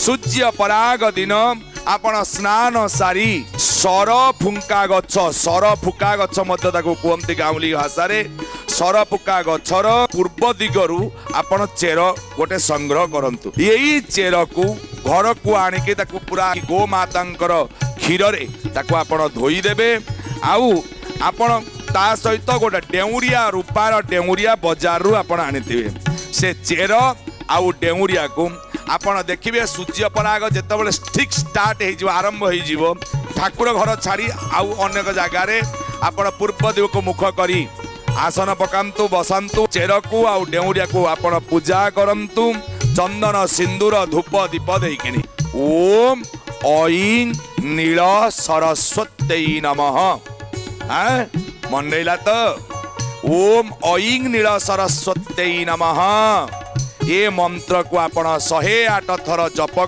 सूर्य पराग दिन आपण स्नान सारी सर फुंका गछ मध्य ताको कहते गाउली भाषा सर फुका गछर पूर्व दिगरु आपण चेर गोटे संग्रह करंतु यही चेर को घर को आनिके ताको पूरा गोमातांकर क्षीर रे ताको आपण धोई देबे आउ आपण ता सहित गोटे डेउरिया रूपार डेउरिया बाजार रु आपण आनिथिबे से चेर आउ डेउरिया को आपण देखिबे सूर्य पराग जेतेबेले ठीक स्टार्ट हो आरंभ हो ठाकुर घर छाड़ी आउ अनेक जगार आपण पूर्व दिग को मुख करी आसन पकांतु बसंतु चेर को आउ डेउरिया को आपण पूजा करंतु चंदन सिंदूर धूप दीप देकिनी ओम ऐं नील सरस्वत्यै नमः मंडेला तो ओम ऐं नील सरस्वत्यै नमः ये मंत्र को आपण 108 थर जप